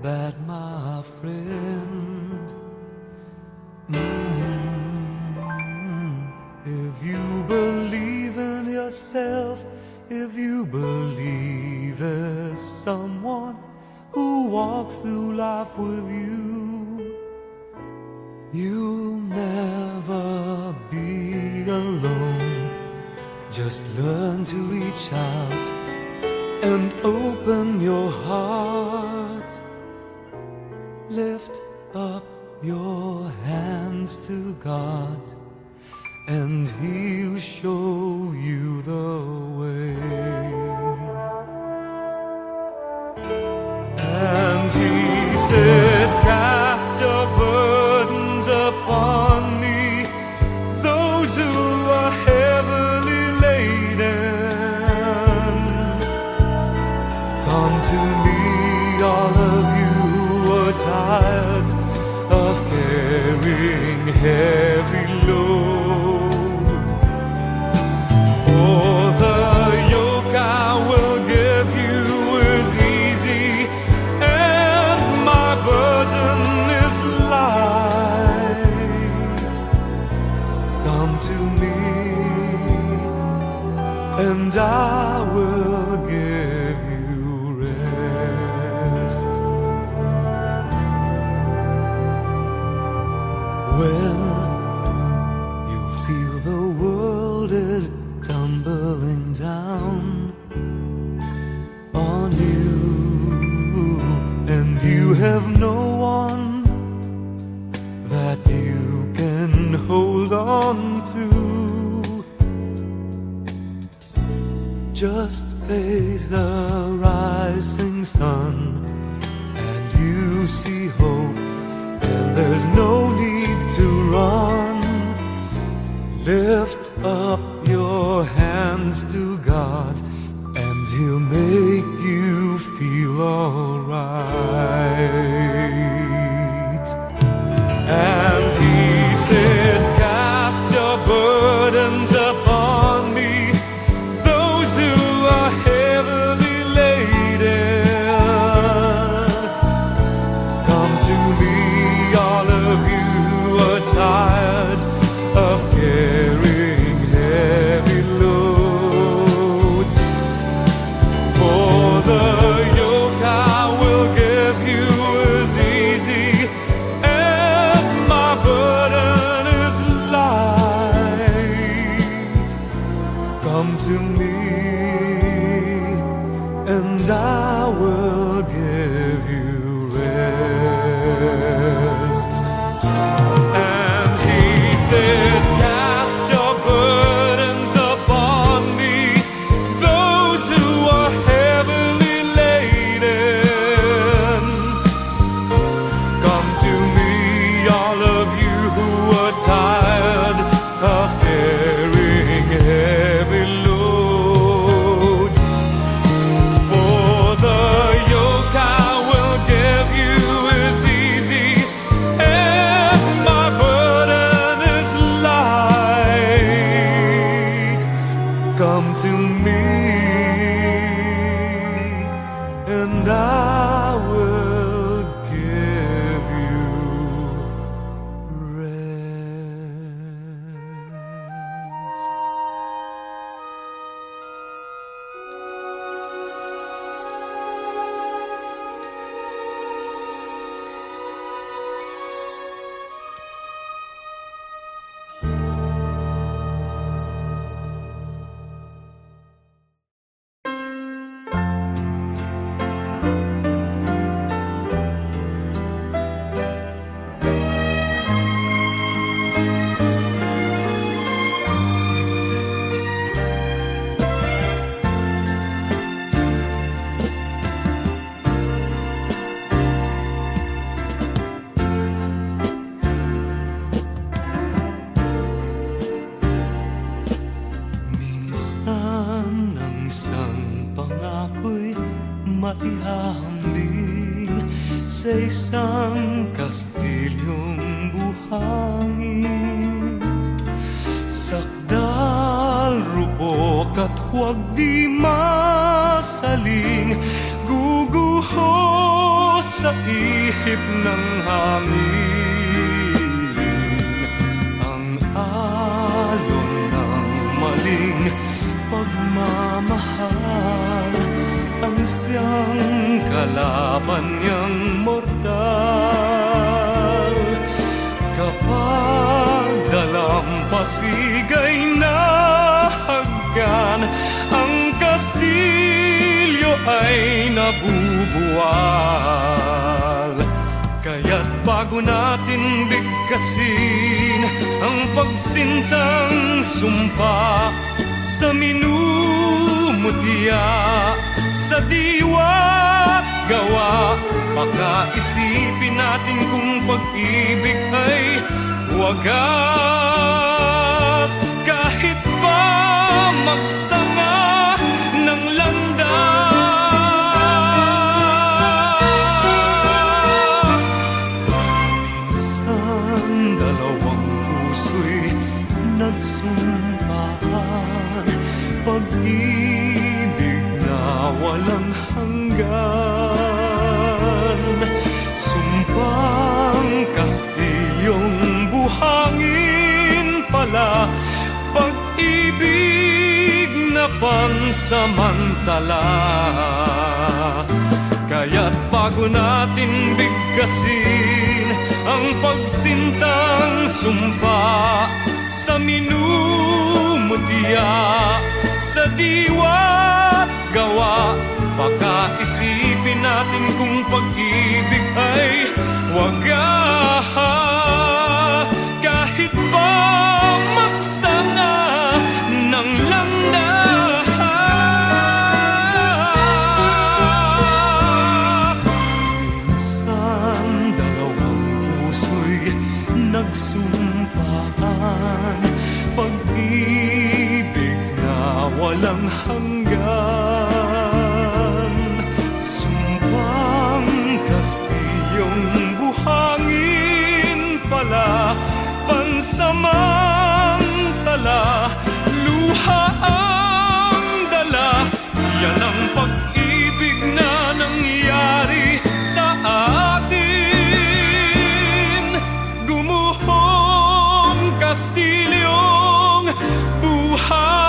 that, my friend. If you believe in yourself, if you believe there's someone who walks through life with you, you'll never be alone. Just learn to reach out and open your heart. Lift up your hands to God, and He'll show you the way. And He said, cast your burdens upon me, those who are heavily laden. Come to me, all of you who are tired of carrying heavy loads. For the yoke I will give you is easy, and my burden is light. Come to me, and I will give you rest. When you feel the world is tumbling down on you, and you have no one that you can hold on to, just face the rising sun and you see hope, and there's no need to run. Lift up your hands to God, and He'll make you feel alright. And He said, cast your burdens upon me, those who are heavily laden. Come to me, all of you who are tired of carrying heavy loads. For the yoke I will give you is easy, and my burden is light. Come to me, and I will give you rest. And He said, cast your burdens upon me, those who are heavily laden. Come to me, all of you who are tired of carrying heavy loads. For the yoke I will give you is easy, and my burden is light. Come to me, and I will give you rest. Minsan ang isang pangako'y maihahambing sa isang kastilyong buhangin. Sakdal, rupok at huwag di masaling, guguhos sa ihip ng hangin. Ang alon ng maling pagmamahal, ang siyang kalaban niyang mortal. Kapag dalampasigay na haggan, ang kastilyo ay nabubuwal. Kaya't bago natin bigkasin ang pagsintang sumpa sa minumutya, sa diwa gawa, pakaisipin natin kung pag-ibig ay wagas. Kahit pa magsanga ng landas, minsan dalawang puso'y nagsumpaan, pag-ibig na walang hanggan. Sumpang kastilyong buhangin pala, pag-ibig na pansamantala. Kaya't bago natin bigkasin ang pagsintang sumpa sa minumutya, sa diwa gawa, pakaisipin natin kung pag-ibig ay wagas. Kahit pa magsanga ng landas, minsan dalawang puso'y nagsumpaan, pag-ibig na walang hanggan. Sumpang kastilyong buhangin pala, pansamantala, luha ang dala. Yan ang pag-ibig na nangyari sa atin. Gumuhong kastilyong buhangin.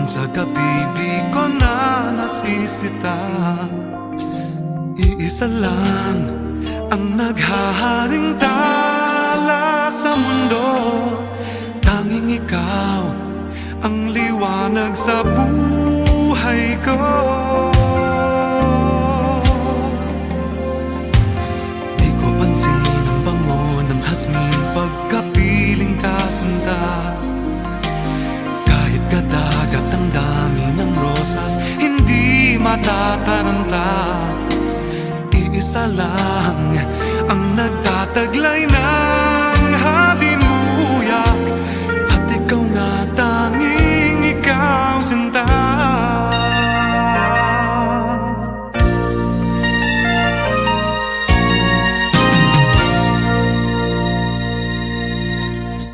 Sa gabi di ko na nasisita, iisa lang ang naghaharing tala sa mundo. Tanging ikaw ang liwanag sa buhay ko. Di ko pansin ang bango ng hasmin pagkapiling kasinta. Kahit gadagat ang dami ng rosas, hindi matataranta. Iisa lang ang nagtataglay ng halimuyak, at ikaw nga tanging ikaw, sinta.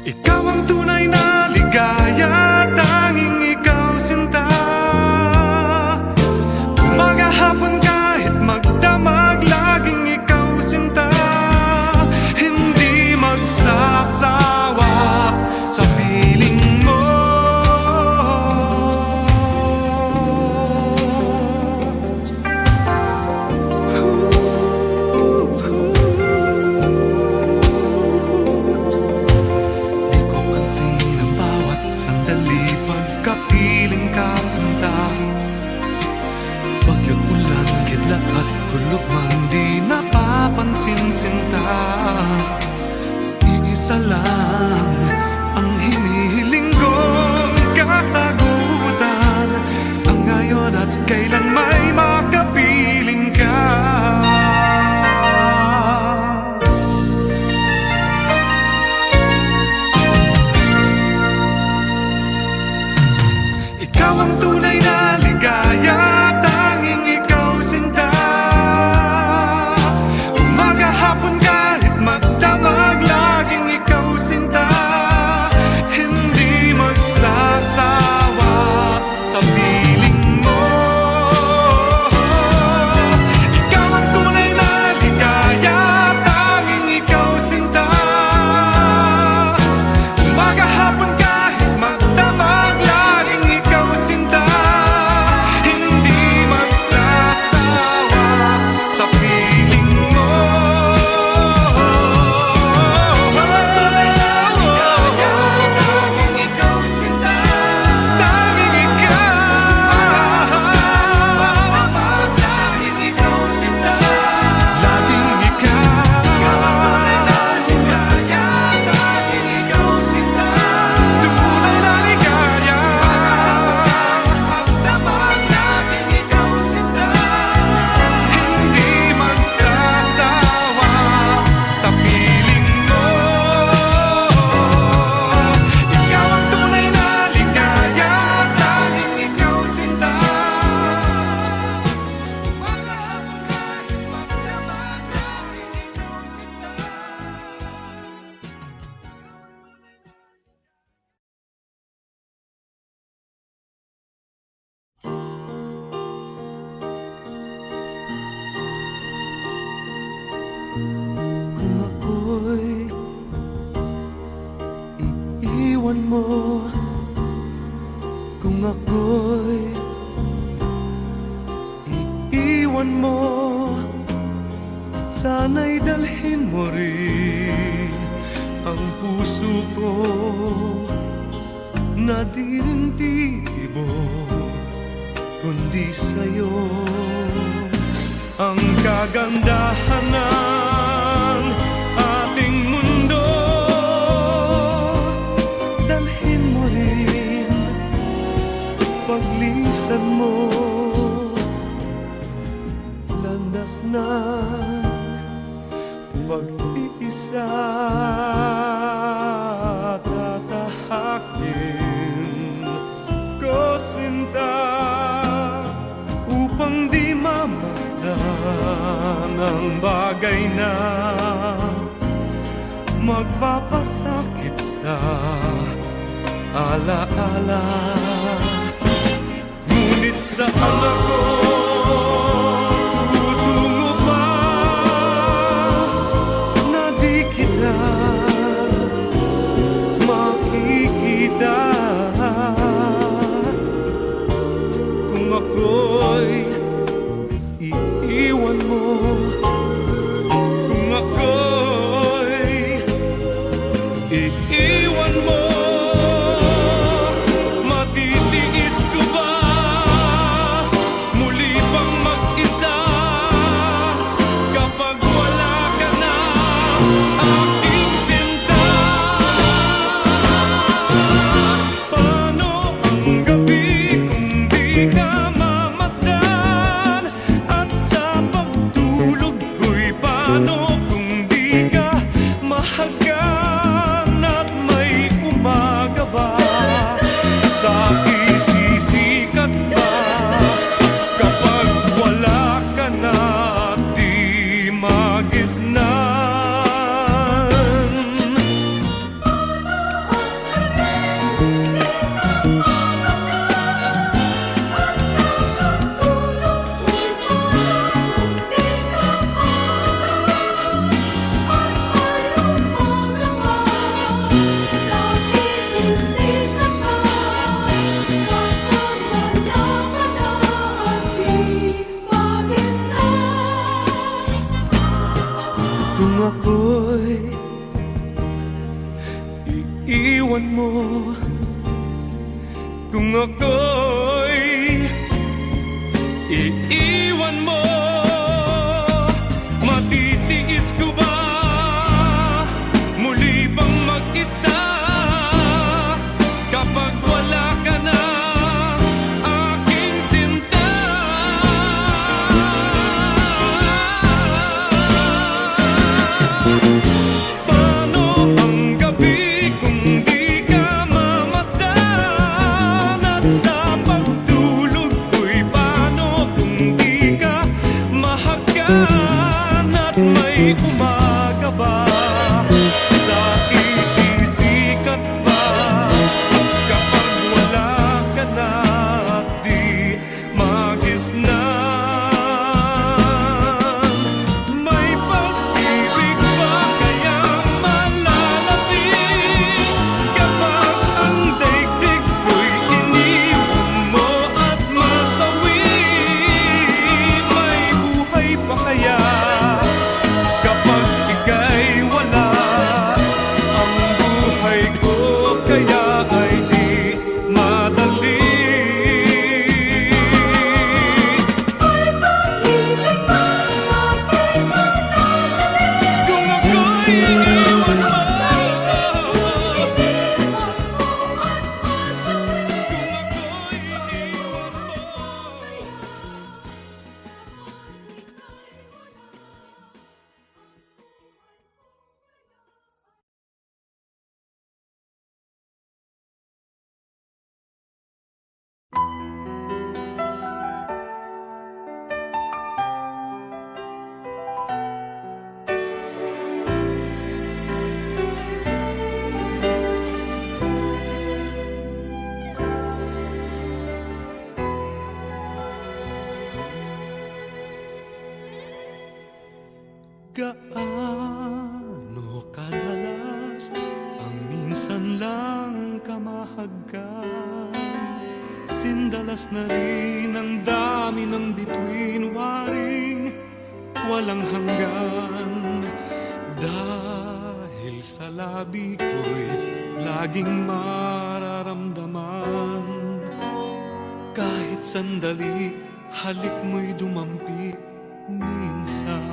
Ikaw ang tunay na ligaya, tanging ikaw, sinta. Umaga, hapon, kahit magdamag, laging ikaw, sinta. Hindi isa lang ang hinihiling kong kasagutan, ang ngayon at kailan may makapiling ka. Ikaw ang tunay na ligaya, tanging ikaw sinta. Umaga, hapon, kahit magdamag, laging ikaw sinta. Hindi magsasawa sa piling mo. Ikaw ang tunay na ligaya, tanging ikaw sinta. Umaga, hapon, kahit magdamag, laging ikaw sinta. Hindi magsasawa sa piling mo. Tunay na ligaya, tanging ikaw sinta. Tanging ikaw. Laging ikaw sinta. Laging ikaw. Tunay na ligaya, tanging ikaw sinta. Tunay na ligaya. Magdamag, laging ikaw sinta. Hindi magsasawa sa piling mo. Ikaw ang tunay na ligaya, tanging ikaw sinta. Magdamag, laging ikaw sinta. Kung ako'y iiwan mo, kung ako'y iiwan mo, sana'y dalhin mo rin ang puso ko na di rin titibok, kundi sa'yo ang kagandahan ng ating mundo. Dalhin mo rin paglisan mo, landas ng pag-iisa. Tatahakin ko sinta, upang di mamasdan ang bagay na magpapasakit sa alaala. Ngunit saan ako tutungo pa na di kita makikita? Kung ako'y iiwan mo, kung ako'y iiwan mo, matitiis ko ba muli pang mag-isa kapag wala ka na, aking sinta? Paano ang gabi kung di ka mamasdan? At sa pagtulog ko'y paano kung di ka mahagan? At may umaga ba sa isisikat ba kapag wala ka na, di magisnan? Kung ako'y iiwan mo, kung ako'y iiwan mo, matitiis ko ba muli bang mag-isa kapag wala ka na, aking sinta. Paano ang gabi kung di ka mamasdan? At sa pagtulog ko'y paano kung di ka mahagkan? At may umaga ba sa isisikat ba kapag wala ka na at di magisnan? May pag-ibig ba kayang malalapit kapag ang daigdig ko'y iniwan mo at masawi? May buhay pa kaya kapag ika'y wala? Ang buhay ko kaya ay di madali. Kung ako'y iniwan mo, gaano kadalas ang minsan lang kamahagkan? Sindalas na rin ang dami ng bituin, waring walang hanggan. Dahil sa labi ko'y laging mararamdaman, kahit sandali halik mo'y dumampi minsan.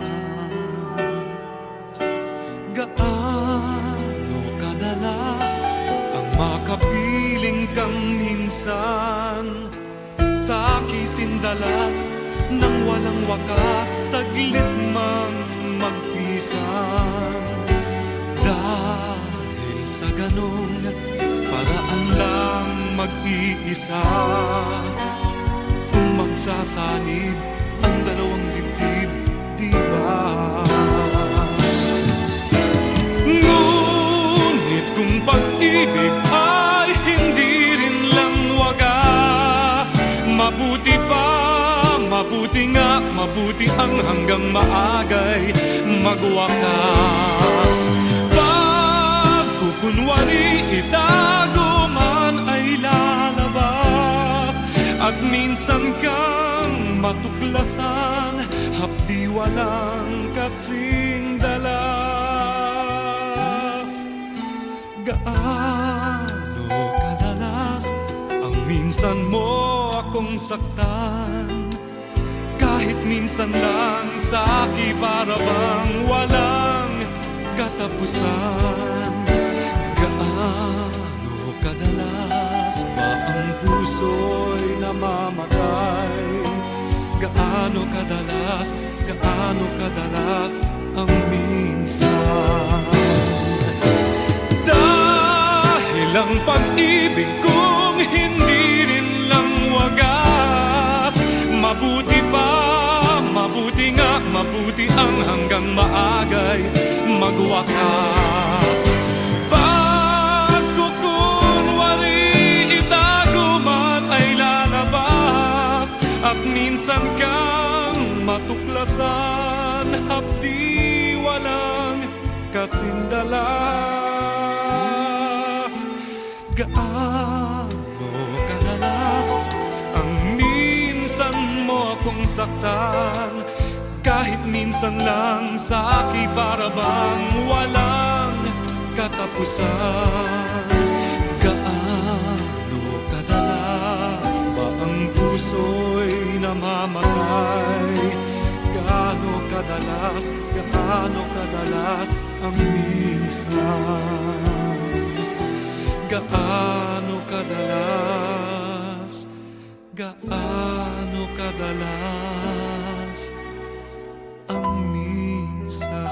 Gaano kadalas ang makapiling kang minsan sa kisindalas nang walang wakas, saglit mang magpisan. Dahil sa ganong paraan lang mag-iisa, kung magsasanib ang dalawang dibdib, di ba? Ngunit kung pag-ibig ay hindi rin lang wagas, mabuti pa, mabuti nga, mabuti ang hanggang maagay magwakas. Pagkukunwari itago man ay lalabas, at minsan kang matuklasan, hapdi walang kasing dalas. Gaano kadalas ang minsan mo akong saktan, kahit minsan lang sa akin para bang walang katapusan. Gaano kadalas ba ang puso'y namamatay? Gaano kadalas ang minsan? Dahil ang pag-ibig kong hindi rin lang wagas, mabuti pa, mabuti nga, mabuti ang hanggang maagay magwakas. Pagkukunwari itago man ay lalabas, at minsan kang matuklasan, hapdi walang kasindalas. Gaano kadalas ang minsan mo akong saktan, kahit minsan lang sa akin para bang walang katapusan. Gaano kadalas ba ang puso'y namamatay? Gaano kadalas ang minsan? Gaano kadalas, gaano kadalas ang misa.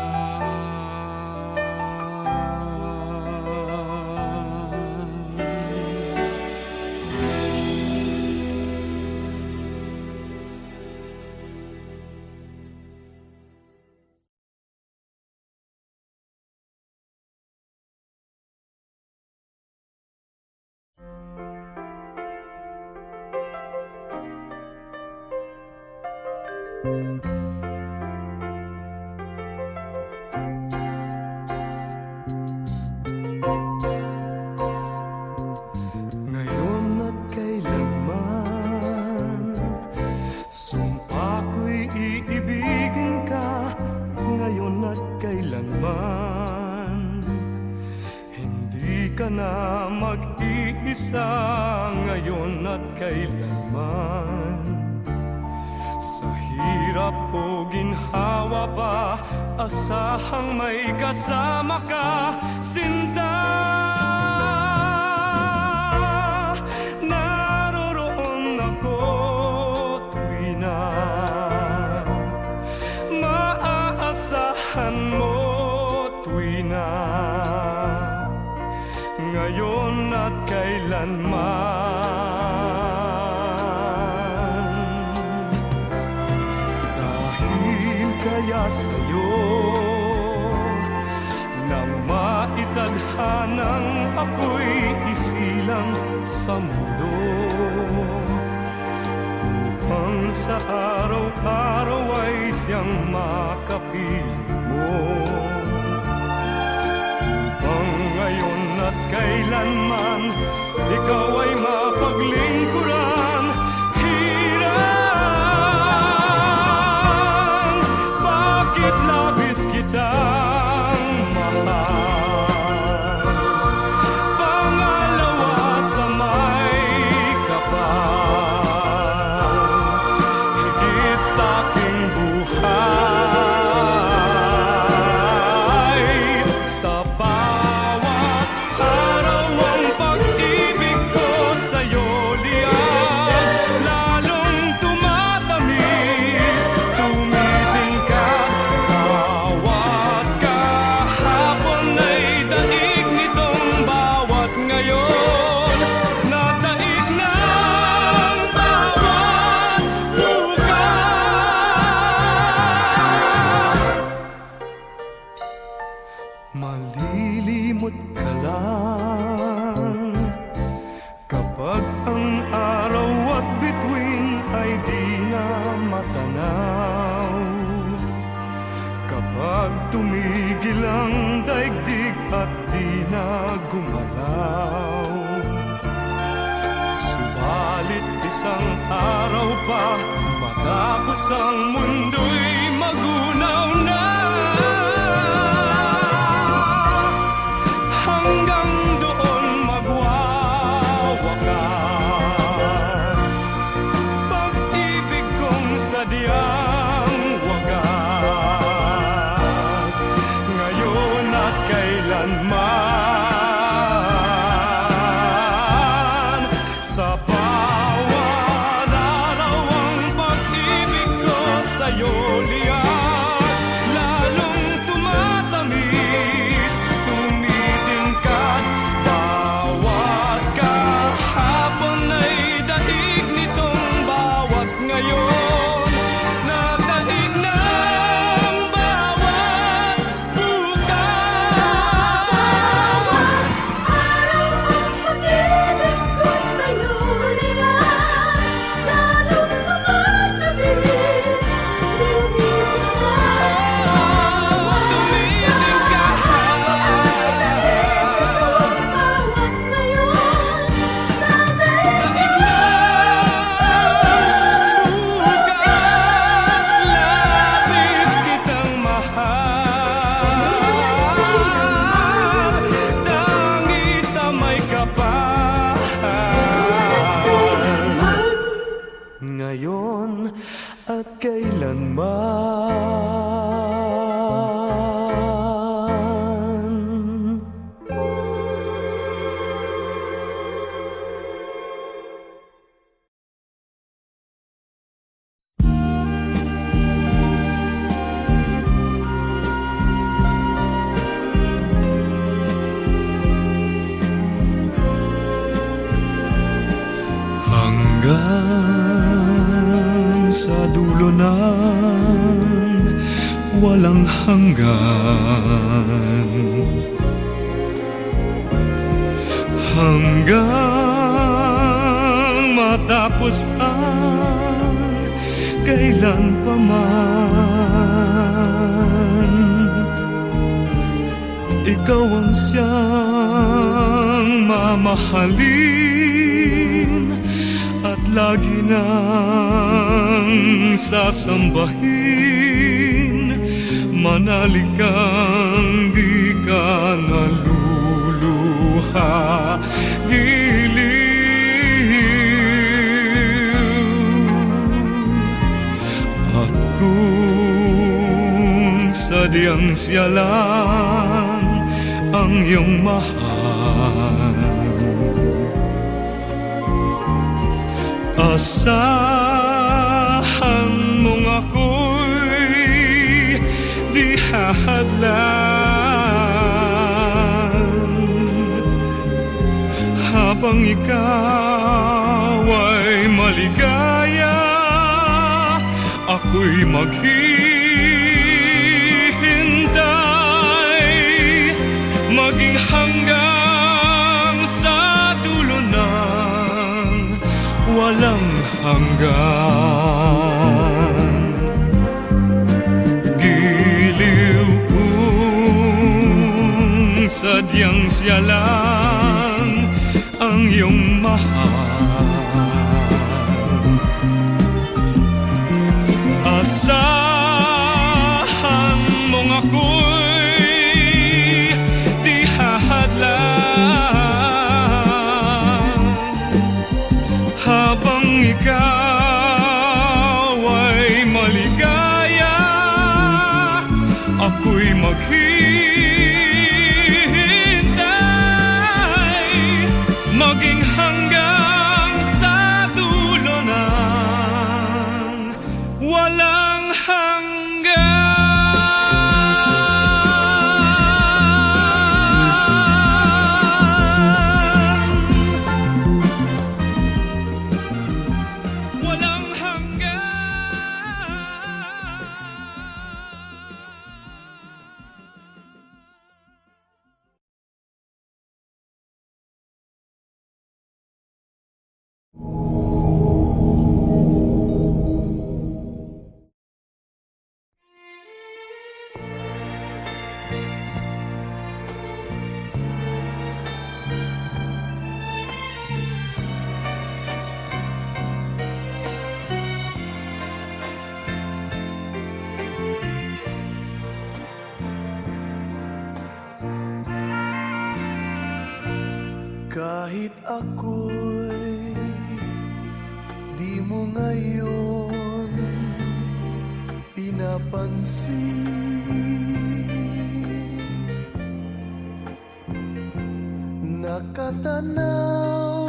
Ngayon at kailanman, sumpa ko'y iibigin ka. Ngayon at kailanman, hindi ka na mag-iisa. Ngayon at kailanman, sa hirap o ginhawa pa, asahang may kasama ka, sinta. Naroroon ako tuwi na maaasahan mo, tuwi na ngayon at kailanman. Kaya sa'yo nang maitadhanang ako'y isilang sa mundo, upang sa araw-araw ay siyang makapiling mo, upang ngayon at kailanman ikaw ay mapaglingkuran. Bakit labis kitang mahal? Pangalawa sa may kapal, higit sa aking buhay. Sa bawat araw ang pag-ibig ko sa'yo liyan, lalong tumatamis, tumiting ka. Malilimot ka lang kapag ang araw at bituin ay di na matanaw, kapag tumigil ang daigdig at di na gumalaw. Subalit isang araw pa matapos ang mundo'y magunaw na, hanggang doon magwawakas pag-ibig kong sadyang wagas, ngayon at kailanman. Sa bawat araw ang pag-ibig ko sa'yo liyan, walang hanggan, hanggang matapos ang kailan pa man. Ikaw ang siyang mamahalin at lagi nang sasambahin. Manalig kang di ka naluluha, giliw. At kung sadyang siya lang ang iyong mahal, asahan mong ako'y di hahadlan. Habang ikaw ay maligaya, ako'y maghihintay, maging hanggang sa dulo ng walang hanggan. Giliw kung sadyang siya lang ang iyong mahal, asahan mong ako'y di hahadlan. Habang ikaw ay maligaya, ako'y maghihintay, maging hanggang sa dulo ng walang hanggan. Walang hanggan. Kahit ako'y di mo ngayon pinapansin, nakatanaw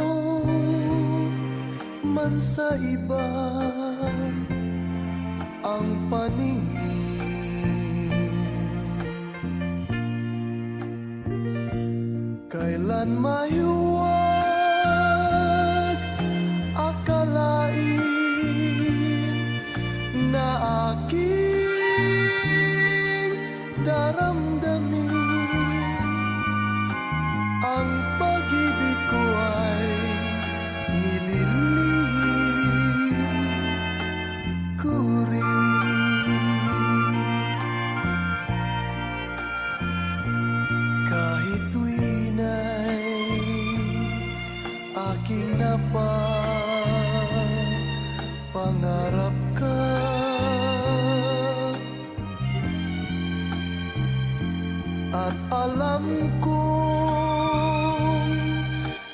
man sa iba ang paningin. Kailan mayuwag akalain na aking daramdamin ang pag-ibig ko ay nililihim ko rin. Kahit tuwin ay aking napapangarap ka, at alam kong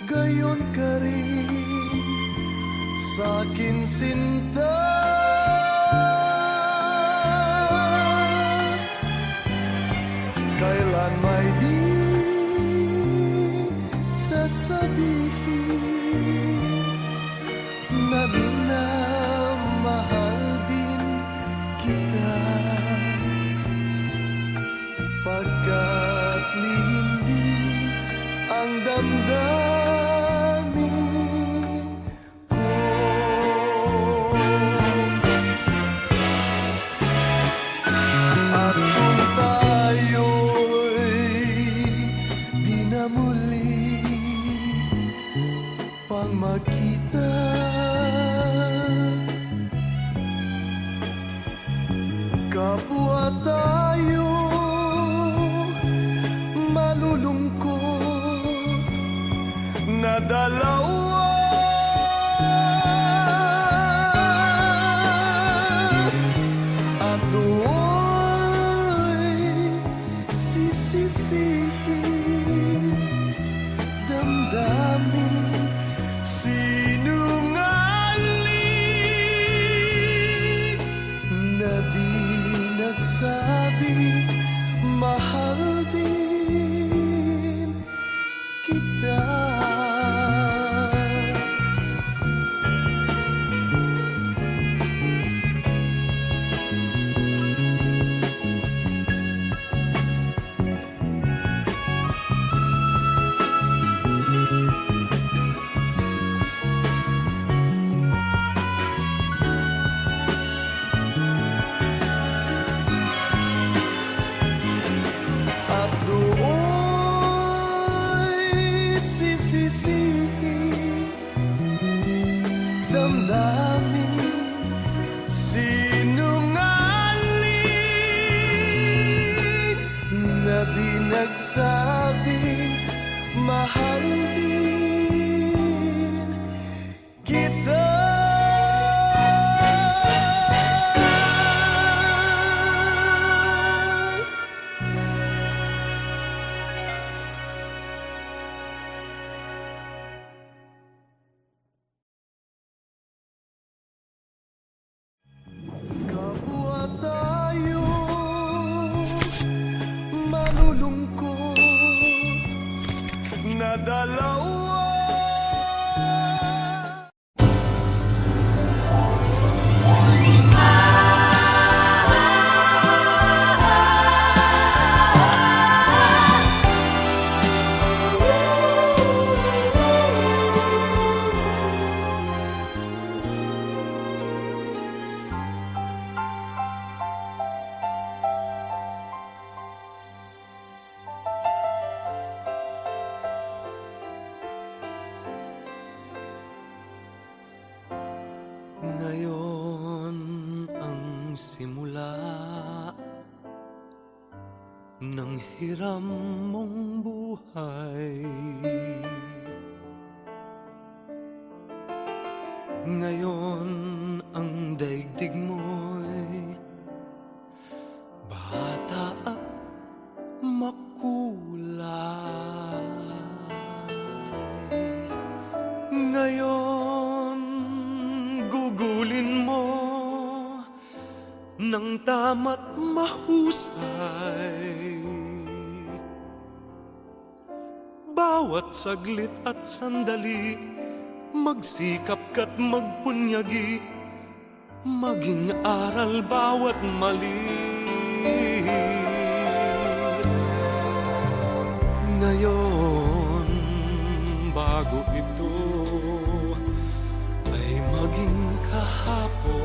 gayon ka rin sa'kin sinta. Kailan may di sasabihin na minamahal din kita, pagkat lihim din ang damdamin ko. muli pang makita. Kapwa tayo malulungkot na dalawa. At do'y sisisihin damdamin sinungaling na di nagsabi mahal din kita. At do'y sisisihin damdamin sinungaling na di nagsabing mahal din kita. Kapwa tayo malulungkot na dalawa. Ngayon ang simula ng hiram mong buhay. Ngayon ang daigdig mo'y bata at makulay. Ngayon gugulin mo ng tama't mahusay. Bawat saglit at sandali, magsikap ka't magpunyagi, maging aral bawat mali. Ngayon, bago ito ay maging kahapon,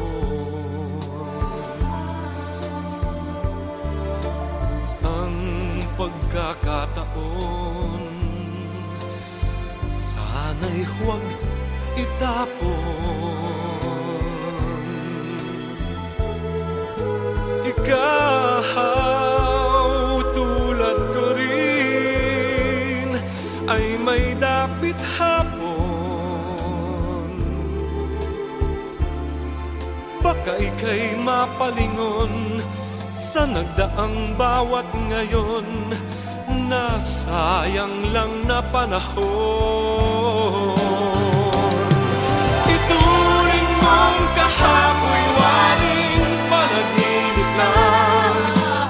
ang pagkakataon sana'y huwag itapon. Ikaw tulad ko rin ay may dapit hapon. Baka ika'y mapalingon sa nagdaang bawat ngayon, nasayang lang na panahon. Ituring mong kahapoy waling panaginip lang,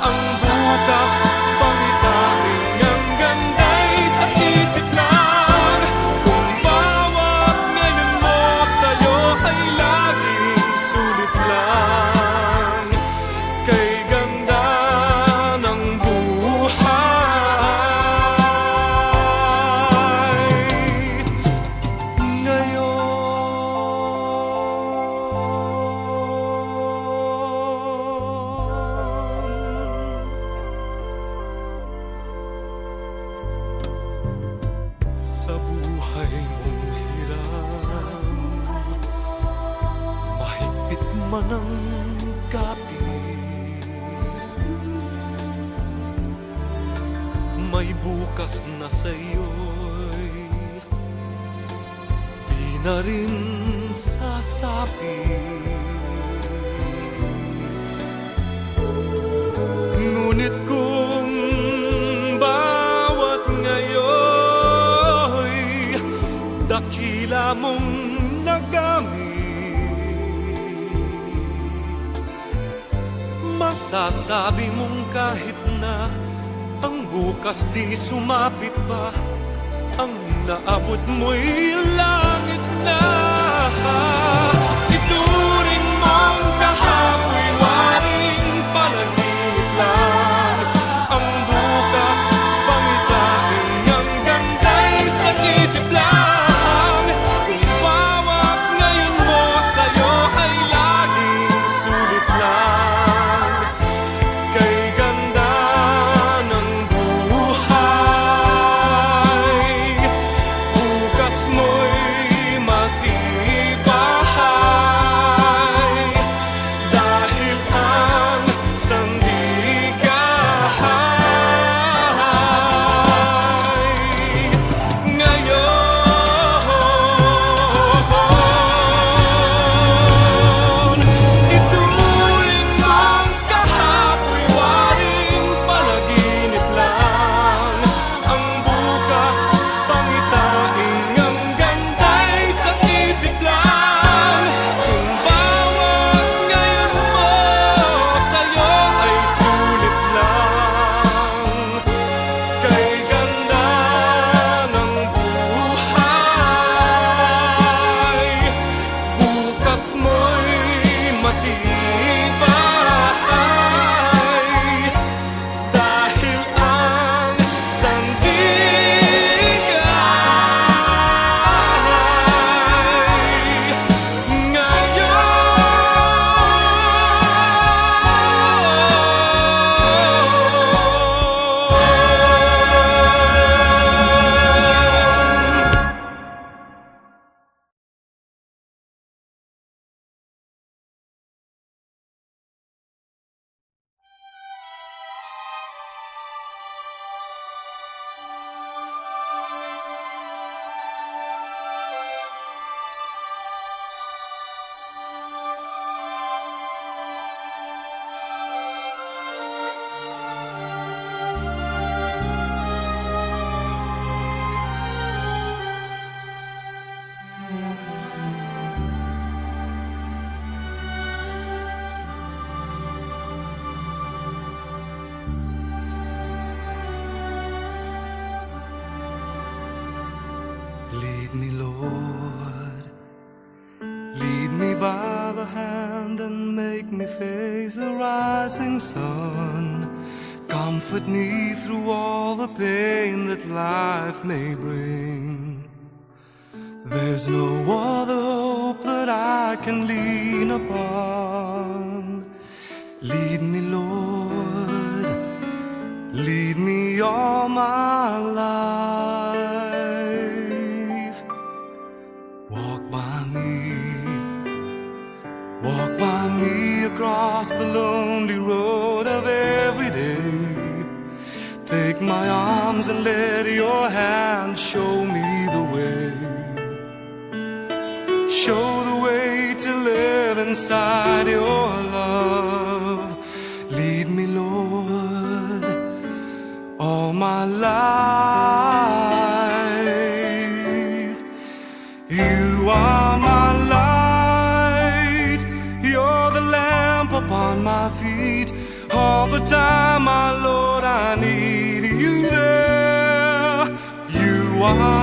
ang bukas pangitanging ang ganda'y sa isip lang. Kung bawat ngayon mo sa'yo ay laging sulit lang, kay ganda ng buhay. man ang kapit, may bukas na sa'yo'y di na rin sasapit. Ngunit kung bawat ngayo'y dakila mong nagamit, masasabi mong kahit na ang bukas di sumapit pa, ang naabot mo'y langit na. Ituring mong kahapoy waring panaginip lang, ang bukas pangitain ang ganda'y sa isip lang. Kung bawat ngayon mo sa'yo ay laging sulit lang, kay ganda ng buhay, bukas mo'y matibay, dahil ang sandigahay ngayon. Ituring mong kahapoy waring panaginip lang, ang bukas pangitain ang ganda'y sa isip lang. Kung bawat ngayon mo sa'yo ay sulit lang, kay ganda ng buhay, bukas mo'y matibay, dahil ang sandigahay ngayon. Lead me, Lord, lead me by the hand and make me face the rising sun. Comfort me through all the pain that life may bring. There's no other hope that I can lean upon. Lead me, Lord, lead me all my life. Walk by me across the lonely road of every day. Take my arms and let your hand show me the way. Show the way to live inside your love. Lead me, Lord, all my life. You are my light, you're the lamp upon my feet. All the time, my Lord, I need you there. You are